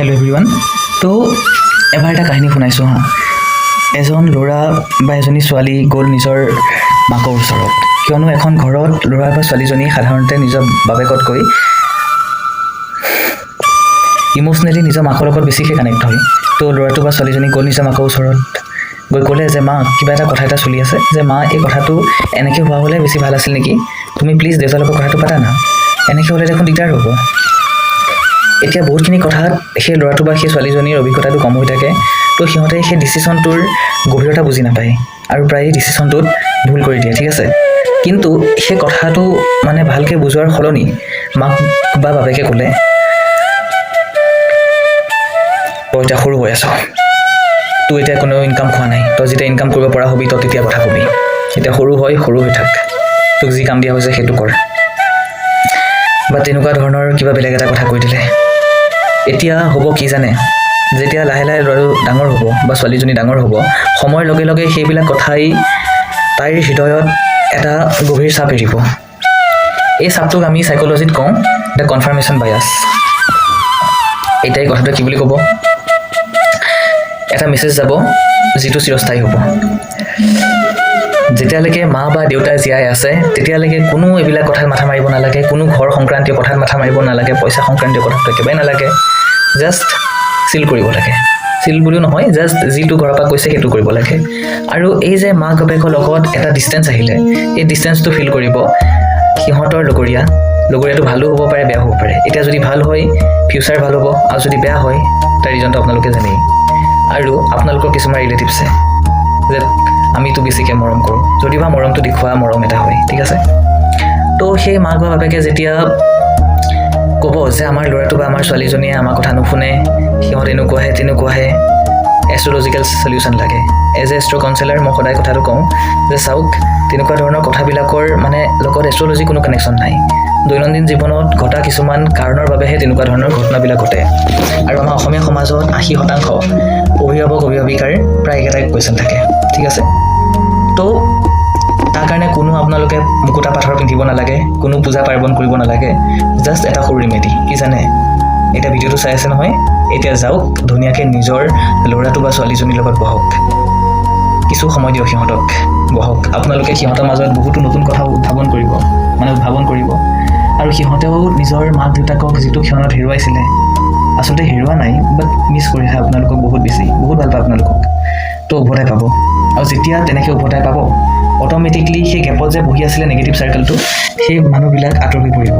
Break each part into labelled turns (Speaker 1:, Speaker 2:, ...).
Speaker 1: Hello' everyone. তো এবাৰ এটা কাহিনী শুনাইছোঁ হা। এজন ল'ৰা বা এজনী ছোৱালী গ'ল নিজৰ মাকৰ ওচৰত, কিয়নো এখন ঘৰত ল'ৰা বা ছোৱালীজনী সাধাৰণতে নিজৰ বাপেকতকৈ ইম'চনেলি নিজৰ মাকৰ লগত বেছিকৈ কানেক্ট হয়। তো ল'ৰাটো বা ছোৱালীজনী গ'ল নিজৰ মাকৰ ওচৰত গৈ ক'লে যে মা, কিবা এটা কথা এটা চলি আছে, যে মা এই কথাটো এনেকৈ হোৱা হ'লে বেছি ভাল আছিল নেকি, তুমি প্লিজ দেউতাৰ লগত কথাটো পাতা না, এনেকৈ হ'লে দেখোন দিগদাৰ হ'ব। এতিয়া বহুতখিনি কথাত সেই ল'ৰাটো বা সেই ছোৱালীজনীৰ অভিজ্ঞতাটো কম হৈ থাকে, তো সিহঁতে সেই ডিচিশ্যনটোৰ গভীৰতা বুজি নাপায় আৰু প্ৰায় ডিচিশ্যনটোত ভুল কৰি দিয়ে, ঠিক আছে। কিন্তু সেই কথাটো মানে ভালকৈ বুজোৱাৰ সলনি মাক বা বাপেকে ক'লে, তই এতিয়া সৰু হৈ আছ, তোৰ এতিয়া কোনো ইনকাম খোৱা নাই, তই যেতিয়া ইনকাম কৰিব পৰা হ'বি তই তেতিয়া কথা কবি, এতিয়া সৰু হৈ থাক, তোক যি কাম দিয়া হৈছে সেইটো কৰ, বা তেনেকুৱা ধৰণৰ কিবা বেলেগ এটা কথা কৈ দিলে। এতিয়া হ'ব কি জানে, যেতিয়া লাহে লাহে ল'ৰাটো ডাঙৰ হ'ব বা ছোৱালীজনী ডাঙৰ হ'ব, সময়ৰ লগে লগে সেইবিলাক কথাই তাইৰ হৃদয়ত এটা গভীৰ চাপ এৰিব। এই চাপটোক আমি চাইক'লজিত কওঁ দ্য কনফাৰ্মেশ্যন বায়াছ। এতিয়াই কথাটো কি বুলি ক'ব, এটা মেছেজ যাব যিটো চিৰস্থায়ী হ'ব। যেতিয়ালৈকে মা বা দেউতা জীয়াই আছে তেতিয়ালৈকে কোনো এইবিলাক কথাত মাথা মাৰিব নালাগে, কোনো ঘৰ সংক্ৰান্তীয় কথাত মাথা মাৰিব নালাগে, পইচা সংক্ৰান্তীয় কথাত একেবাৰে নালাগে, জাষ্ট চিল কৰিব লাগে। চিল বুলিও নহয়, জাষ্ট যিটো ঘৰৰ পৰা কৈছে সেইটো কৰিব লাগে। আৰু এই যে মাক বাপেকৰ লগত এটা ডিষ্টেঞ্চ আহিলে, এই ডিষ্টেঞ্চটো ফিল কৰিব সিহঁতৰ লগৰীয়াটো ভালো হ'ব পাৰে, বেয়াও হ'ব পাৰে। এতিয়া যদি ভাল হয় ফিউচাৰ ভাল হ'ব, আৰু যদি বেয়া হয় তাৰ ৰিজনটো আপোনালোকে জানেই। আৰু আপোনালোকৰ কিছুমান ৰিলেটিভছে যে আমিতো বেছিকৈ মৰম কৰোঁ, যদিও বা মৰমটো দেখুওৱা মৰম এটা হয়, ঠিক আছে। তো সেই মাক বা বাপেকে যেতিয়া ক'ব যে আমাৰ ল'ৰাটো বা আমাৰ ছোৱালীজনীয়ে আমাৰ কথা নুশুনে, সিহঁত তেনেকুৱাহে, এষ্ট্ৰলজিকেল চলিউশ্যন লাগে। এজ এ এষ্ট্ৰ' কাউন্সেলাৰ মই সদায় কথাটো কওঁ যে চাওক, তেনেকুৱা ধৰণৰ কথাবিলাকৰ মানে লগত এষ্ট্ৰলজি কোনো কানেকশ্যন নাই। দৈনন্দিন জীৱনত ঘটা কিছুমান কাৰণৰ বাবেহে তেনেকুৱা ধৰণৰ ঘটনাবিলাক ঘটে। আৰু আমাৰ অসমীয়া সমাজত 80% অভিভাৱিকাৰ প্ৰায় একেটাই কুৱেশ্যন থাকে, ঠিক আছে। তো তাৰ কাৰণে কোনো আপোনালোকে মুকুতা পাথৰ পিন্ধিব নালাগে, কোনো পূজা পাৰ্বণ কৰিব নালাগে, জাষ্ট এটা সৰু ৰিমেডি কি জানে, এতিয়া ভিডিঅ'টো চাই আছে নহয়, এতিয়া যাওক ধুনীয়াকৈ নিজৰ ল'ৰাটো বা ছোৱালীজনীৰ লগত বহক, কিছু সময় দিয়ক সিহঁতক, বহক। আপোনালোকে সিহঁতৰ মাজত বহুতো নতুন কথা উদ্ভাৱন কৰিব, আৰু সিহঁতেও নিজৰ মাক দেউতাকক যিটো ক্ষণত হেৰুৱাইছিলে, আচলতে হেৰুৱা নাই, বাট মিছ কৰিছে আপোনালোকক বহুত বেছি, বহুত ভাল পায় আপোনালোকক, তো উভতাই পাব। আৰু যেতিয়া তেনেকৈ উভতাই পাব, অট'মেটিকলি সেই গেপত যে বহি আছিলে নেগেটিভ চাৰ্কেলটো, সেই মানুহবিলাক আঁতৰ হৈ পৰিব।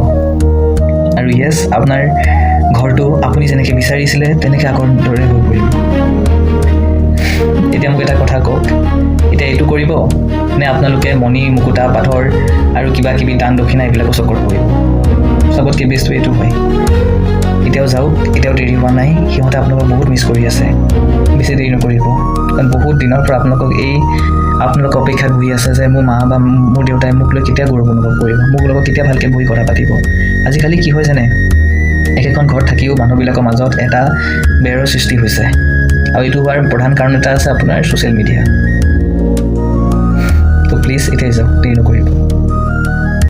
Speaker 1: আৰু য়েছ, আপোনাৰ ঘৰটো আপুনি যেনেকৈ বিচাৰিছিলে তেনেকৈ আগৰ দৰে হৈ পৰিব। এতিয়া মোক এটা কথা কওক, এতিয়া এইটো কৰিব নে আপোনালোকে মণি মুকুতা পাথৰ আৰু কিবা কিবি দান দক্ষিণা এইবিলাকো চকত কৰিব? চবতকৈ বেষ্টটো এইটো হয়। এতিয়াও যাওক, এতিয়াও দেৰি হোৱা নাই, সিহঁতে আপোনালোকক বহুত মিছ কৰি আছে, বেছি দেৰি নকৰিব। কাৰণ বহুত দিনৰ পৰা আপোনালোক অপেক্ষাত বহি আছে যে মোৰ মা বা মোৰ দেউতাই মোক লৈ কেতিয়া গৌৰৱ অনুভৱ কৰিব, মোক লগত কেতিয়া ভালকৈ বহি কথা পাতিব। আজিকালি কি হয় জানে, একেখন ঘৰত থাকিও মানুহবিলাকৰ মাজত এটা বেৰৰ সৃষ্টি হৈছে, আৰু এইটো হোৱাৰ প্ৰধান কাৰণ এটা আছে আপোনাৰ ছ'চিয়েল মিডিয়া। তো প্লিজ এতিয়াই যাওক, দেৰি নকৰিব।